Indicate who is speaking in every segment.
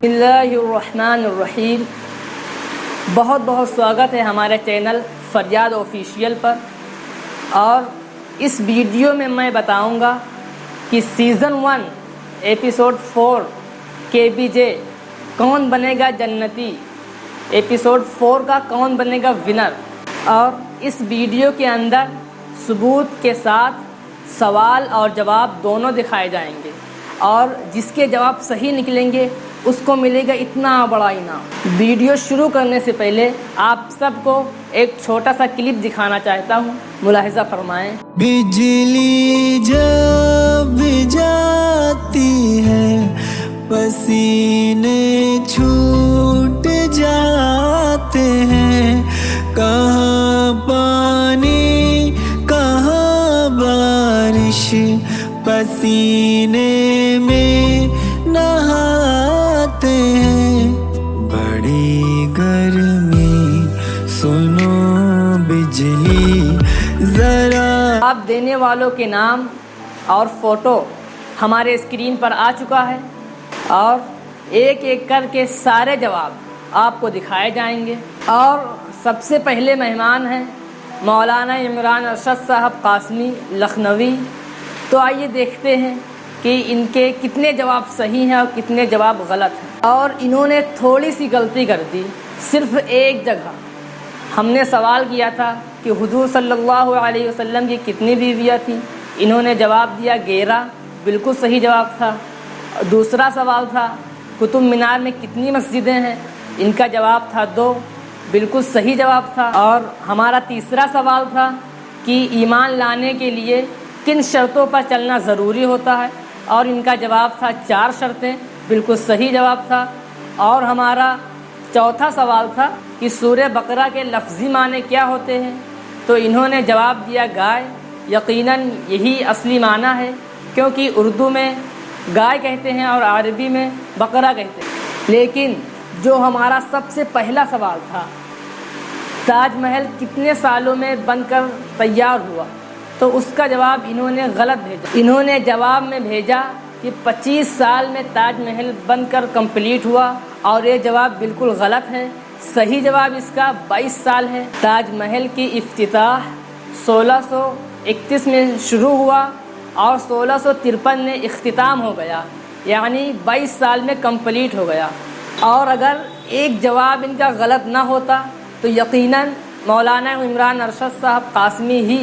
Speaker 1: बिस्मिल्लाहिर्रहमानिर्रहीम। बहुत बहुत स्वागत है हमारे चैनल फरियाद ऑफिशियल पर। और इस वीडियो में मैं बताऊंगा कि सीज़न 1 एपिसोड 4 KBJ कौन बनेगा जन्नती, एपिसोड 4 का कौन बनेगा विनर। और इस वीडियो के अंदर सबूत के साथ सवाल और जवाब दोनों दिखाए जाएंगे और जिसके जवाब सही निकलेंगे उसको मिलेगा इतना बड़ा इनाम। वीडियो शुरू करने से पहले आप सबको एक छोटा सा क्लिप दिखाना चाहता हूँ, मुलाहिजा फरमाएं।
Speaker 2: बिजली जब जाती है पसीने छूट जाते हैं, कहाँ पानी कहाँ बारिश पसीने में नहाते हैं। बड़ी गर्मी सुनो बिजली जरा।
Speaker 1: आप देने वालों के नाम और फोटो हमारे स्क्रीन पर आ चुका है और एक एक करके सारे जवाब आपको दिखाए जाएंगे। और सबसे पहले मेहमान हैं मौलाना इमरान अरशद साहब कासमी लखनवी। तो आइए देखते हैं कि इनके कितने जवाब सही हैं और कितने जवाब गलत हैं। और इन्होंने थोड़ी सी गलती कर दी, सिर्फ एक जगह। हमने सवाल किया था कि हुजूर सल्लल्लाहु अलैहि वसल्लम की कितनी बीवियाँ थी, इन्होंने जवाब दिया 11, बिल्कुल सही जवाब था। दूसरा सवाल था कुतुब मीनार में कितनी मस्जिदें हैं, इनका जवाब था 2, बिल्कुल सही जवाब था। और हमारा तीसरा सवाल था कि ईमान लाने के लिए किन शर्तों पर चलना ज़रूरी होता है, और इनका जवाब था 4 शर्तें, बिल्कुल सही जवाब था। और हमारा चौथा सवाल था कि सूरह बकरा के लफ्ज़ी माने क्या होते हैं, तो इन्होंने जवाब दिया गाय। यकीनन यही असली माना है, क्योंकि उर्दू में गाय कहते हैं और अरबी में बकरा कहते हैं। लेकिन जो हमारा सबसे पहला सवाल था, ताजमहल कितने सालों में बनकर तैयार हुआ, तो उसका जवाब इन्होंने गलत भेजा। इन्होंने जवाब में भेजा कि 25 साल में ताजमहल बनकर कंप्लीट हुआ, और ये जवाब बिल्कुल गलत है। सही जवाब इसका 22 साल है। ताजमहल की इफ्तिताह 1631 में शुरू हुआ और 1653 में इख्तिताम हो गया, यानी 22 साल में कंप्लीट हो गया। और अगर एक जवाब इनका गलत ना होता तो यकीनन मौलाना इमरान अरशद साहब कासमी ही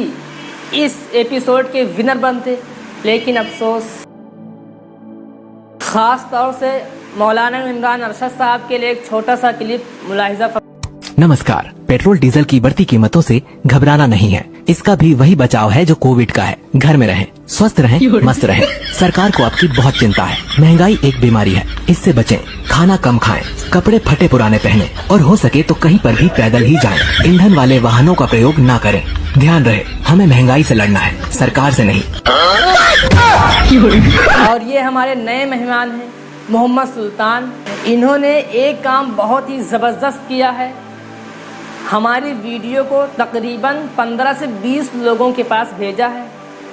Speaker 1: इस एपिसोड के विनर बनते। लेकिन अफसोस, ख़ास तौर से मौलाना इमरान अरशद साहब के लिए एक छोटा सा क्लिप मुलाहिजा।
Speaker 3: नमस्कार। पेट्रोल डीजल की बढ़ती कीमतों से घबराना नहीं है, इसका भी वही बचाव है जो कोविड का है। घर में रहें, स्वस्थ रहें, मस्त रहें। सरकार को आपकी बहुत चिंता है। महंगाई एक बीमारी है, इससे बचें। खाना कम खाएं, कपड़े फटे पुराने पहने और हो सके तो कहीं पर भी पैदल ही जाएं। ईंधन वाले वाहनों का प्रयोग ना करें। ध्यान रहे, हमें महंगाई से लड़ना है, सरकार से नहीं।
Speaker 1: और ये हमारे नए मेहमान हैं मोहम्मद सुल्तान। इन्होंने एक काम बहुत ही ज़बरदस्त किया है, हमारी वीडियो को तकरीबन 15 से 20 लोगों के पास भेजा है।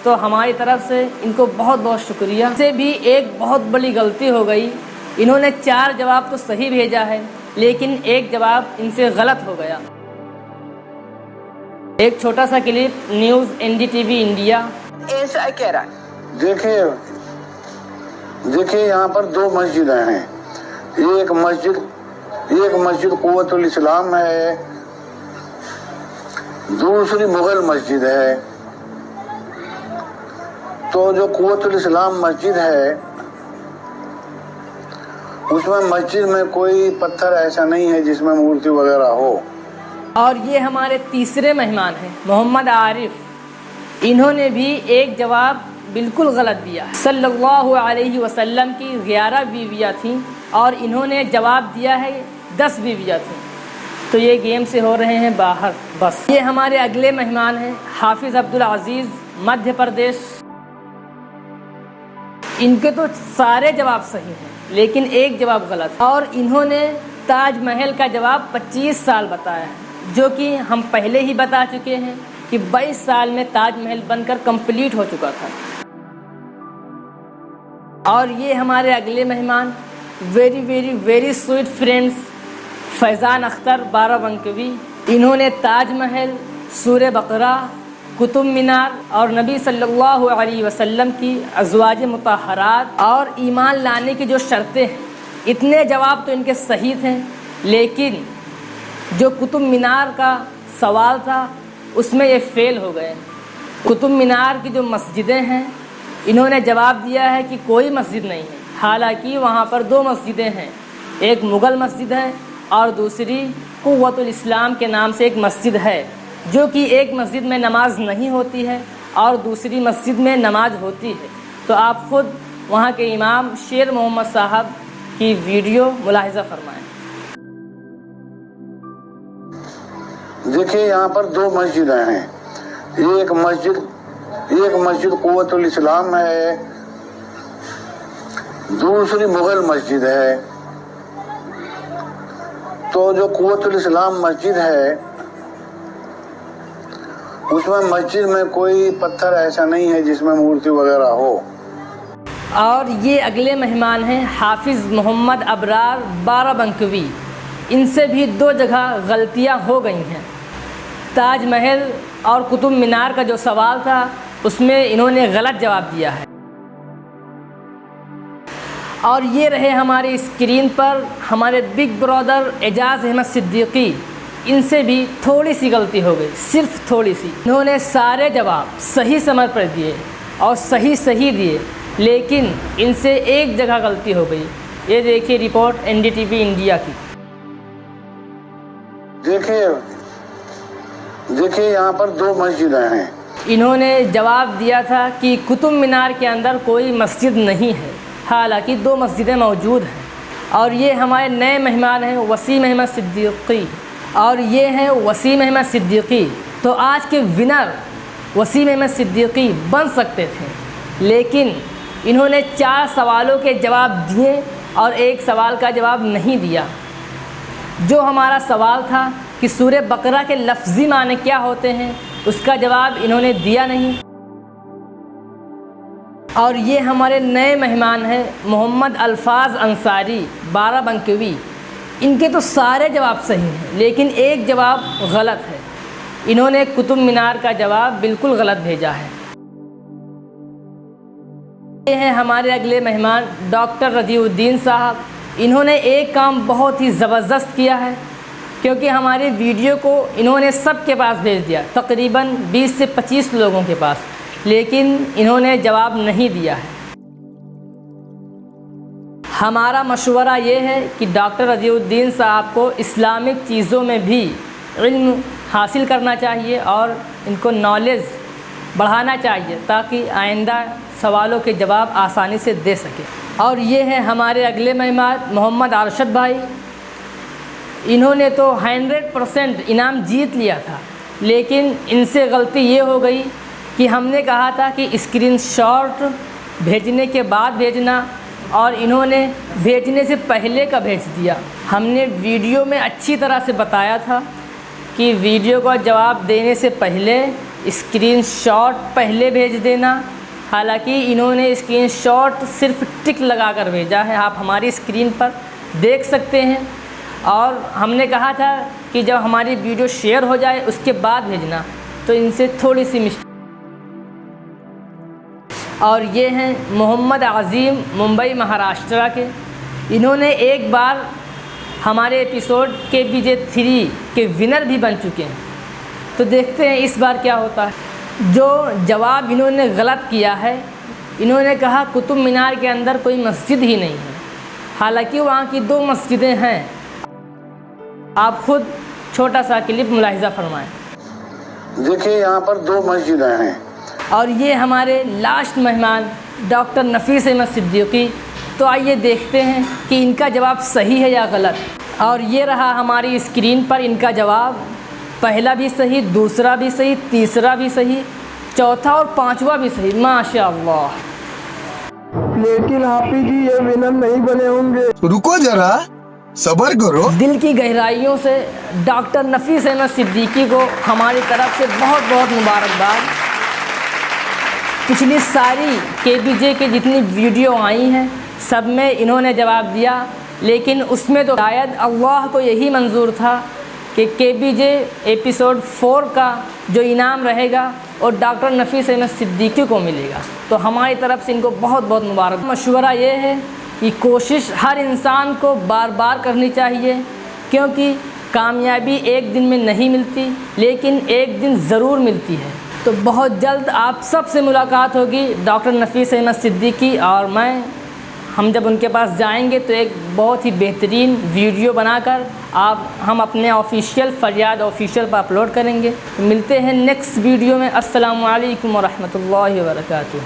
Speaker 1: तो हमारी तरफ से इनको बहुत बहुत शुक्रिया। इससे भी एक बहुत बड़ी गलती हो गई, इन्होंने 4 जवाब तो सही भेजा है, लेकिन एक जवाब इनसे गलत हो गया। एक छोटा सा क्लिप न्यूज़ NDTV इंडिया।
Speaker 4: ऐसा कह रहा है।
Speaker 5: देखिए यहाँ पर 2 मस्जिदें हैं। एक मस्जिद कुव्वतुल इस्लाम है, दूसरी मुगल मस्जिद है। तो जो कुव्वतुल इस्लाम मस्जिद है उसमें मस्जिद में कोई पत्थर ऐसा नहीं है जिसमें मूर्ति वगैरह हो।
Speaker 1: और ये हमारे तीसरे मेहमान हैं मोहम्मद आरिफ। इन्होंने भी एक जवाब बिल्कुल गलत दिया। सल्लल्लाहु अलैहि वसल्लम की 11 बीवियाँ थीं और इन्होंने जवाब दिया है 10 बीवियाँ थीं। तो ये गेम से हो रहे हैं बाहर बस। ये हमारे अगले मेहमान हैं हाफिज़ अब्दुल अजीज़ मध्य प्रदेश। इनके तो सारे जवाब सही हैं, लेकिन एक जवाब गलत। और इन्होंने ताजमहल का जवाब 25 साल बताया है, जो कि हम पहले ही बता चुके हैं कि 22 साल में ताजमहल बनकर कंप्लीट हो चुका था। और ये हमारे अगले मेहमान very very very sweet friends Faizan Akhtar Barabankvi, इन्होंने ताजमहल, सूरे बकरा, कुतुब मीनार और नबी सल्लल्लाहु अलैहि वसल्लम की अज़वाज मुतहरात और ईमान लाने की जो शर्तें हैं, इतने जवाब तो इनके सही थे, लेकिन जो कुतुब मीनार का सवाल था उसमें ये फ़ेल हो गए। कुतुब मीनार की जो मस्जिदें हैं, इन्होंने जवाब दिया है कि कोई मस्जिद नहीं है, हालांकि वहाँ पर 2 मस्जिदें हैं, एक मुग़ल मस्जिद है और दूसरी क़ुव्वतुल इस्लाम के नाम से एक मस्जिद है, जो कि एक मस्जिद में नमाज नहीं होती है और दूसरी मस्जिद में नमाज होती है। तो आप ख़ुद वहाँ के इमाम शेर मोहम्मद साहब की वीडियो मुलाहिज़ा फरमाएँ।
Speaker 5: देखिए, यहाँ पर 2 मस्जिदें हैं, एक मस्जिद क़ुव्वतुल इस्लाम है, दूसरी मुग़ल मस्जिद है। तो जो क़ुव्वतुल इस्लाम मस्जिद है, उसमें मस्जिद में कोई पत्थर ऐसा नहीं है जिसमें मूर्ति वगैरह हो।
Speaker 1: और ये अगले मेहमान हैं हाफिज़ मोहम्मद अबरार बाराबंकवी, इनसे भी 2 जगह गलतियां हो गई हैं। ताजमहल और कुतुब मीनार का जो सवाल था उसमें इन्होंने गलत जवाब दिया है। और ये रहे हमारी स्क्रीन पर हमारे बिग ब्रदर एजाज़ अहमद सिद्दीकी, इनसे भी थोड़ी सी गलती हो गई, सिर्फ थोड़ी सी। इन्होंने सारे जवाब सही समय पर दिए और सही दिए, लेकिन इनसे एक जगह गलती हो गई। ये देखिए रिपोर्ट NDTV इंडिया की।
Speaker 5: देखिए, यहाँ पर 2 मस्जिदें हैं।
Speaker 1: इन्होंने जवाब दिया था कि कुतुब मीनार के अंदर कोई मस्जिद नहीं है, हालांकि 2 मस्जिदें मौजूद हैं। और ये हमारे नए मेहमान हैं वसीम अहमद सिद्दीकी, और ये हैं वसीम अहमद सिद्दीकी। तो आज के विनर वसीम अहमद सिद्दीकी बन सकते थे, लेकिन इन्होंने 4 सवालों के जवाब दिए और एक सवाल का जवाब नहीं दिया। जो हमारा सवाल था कि सूरे बकरा के लफ्ज़ी माने क्या होते हैं, उसका जवाब इन्होंने दिया नहीं। और ये हमारे नए मेहमान हैं मोहम्मद अल्फाज अंसारी बाराबंकवी, इनके तो सारे जवाब सही हैं, लेकिन एक जवाब गलत है। इन्होंने कुतुब मीनार का जवाब बिल्कुल गलत भेजा है। ये हैं हमारे अगले मेहमान डॉक्टर रजीउद्दीन साहब। इन्होंने एक काम बहुत ही ज़बरदस्त किया है, क्योंकि हमारे वीडियो को इन्होंने सबके पास भेज दिया, तकरीबन 20 से 25 लोगों के पास, लेकिन इन्होंने जवाब नहीं दिया है। हमारा मशवरा ये है कि डॉक्टर रजीउद्दीन साहब को इस्लामिक चीज़ों में भी इल्म हासिल करना चाहिए और इनको नॉलेज बढ़ाना चाहिए, ताकि आइंदा सवालों के जवाब आसानी से दे सके। और ये हैं हमारे अगले मेहमान मोहम्मद अरशद भाई। इन्होंने तो 100% इनाम जीत लिया था, लेकिन इनसे गलती ये हो गई कि हमने कहा था कि स्क्रीनशॉट भेजने के बाद भेजना, और इन्होंने भेजने से पहले का भेज दिया। हमने वीडियो में अच्छी तरह से बताया था कि वीडियो का जवाब देने से पहले स्क्रीनशॉट पहले भेज देना, हालांकि इन्होंने स्क्रीनशॉट सिर्फ टिक लगाकर भेजा है, आप हमारी स्क्रीन पर देख सकते हैं। और हमने कहा था कि जब हमारी वीडियो शेयर हो जाए उसके बाद भेजना, तो इनसे थोड़ी सी मिस्टेक। और ये हैं मोहम्मद अज़ीम मुंबई महाराष्ट्र के। इन्होंने एक बार हमारे एपिसोड KBJ3 के विनर भी बन चुके हैं। तो देखते हैं इस बार क्या होता है। जो जवाब इन्होंने गलत किया है, इन्होंने कहा कुतुब मीनार के अंदर कोई मस्जिद ही नहीं है, हालांकि वहाँ की 2 मस्जिदें हैं। आप खुद छोटा सा क्लिप मुलाहिज़ा फरमाएं।
Speaker 5: देखिए, यहाँ पर 2 मस्जिदें हैं।
Speaker 1: और ये हमारे लास्ट मेहमान डॉक्टर नफीस अहमद सिद्दीकी। तो आइए देखते हैं कि इनका जवाब सही है या गलत। और ये रहा हमारी स्क्रीन पर इनका जवाब, पहला भी सही, दूसरा भी सही, तीसरा भी सही, चौथा और 5वां भी सही। माशाअल्लाह।
Speaker 4: लेकिन हाफिज जी ये विनर नहीं बने होंगे।
Speaker 6: रुको जरा, सब्र करो।
Speaker 1: दिल की गहराइयों से डॉक्टर नफीस अहमद सिद्दीकी को हमारी तरफ से बहुत बहुत मुबारकबाद। पिछली सारी KBJ की जितनी वीडियो आई हैं सब में इन्होंने जवाब दिया, लेकिन उसमें तो शायद अल्लाह को यही मंजूर था कि KBJ एपिसोड 4 का जो इनाम रहेगा और डॉक्टर नफीस अहमद सिद्दीकी को मिलेगा। तो हमारी तरफ से इनको बहुत बहुत मुबारक। मशवरा ये है कि कोशिश हर इंसान को बार बार करनी चाहिए, क्योंकि कामयाबी एक दिन में नहीं मिलती, लेकिन एक दिन ज़रूर मिलती है। तो बहुत जल्द आप सब से मुलाकात होगी डॉक्टर नफीस अहमद सिद्दीकी और हम जब उनके पास जाएंगे तो एक बहुत ही बेहतरीन वीडियो बनाकर हम अपने ऑफिशियल फरियाद ऑफिशियल पर अपलोड करेंगे। तो मिलते हैं नेक्स्ट वीडियो में। अस्सलामु अलैकुम वरहमतुल्लाहि वबरकातुहू।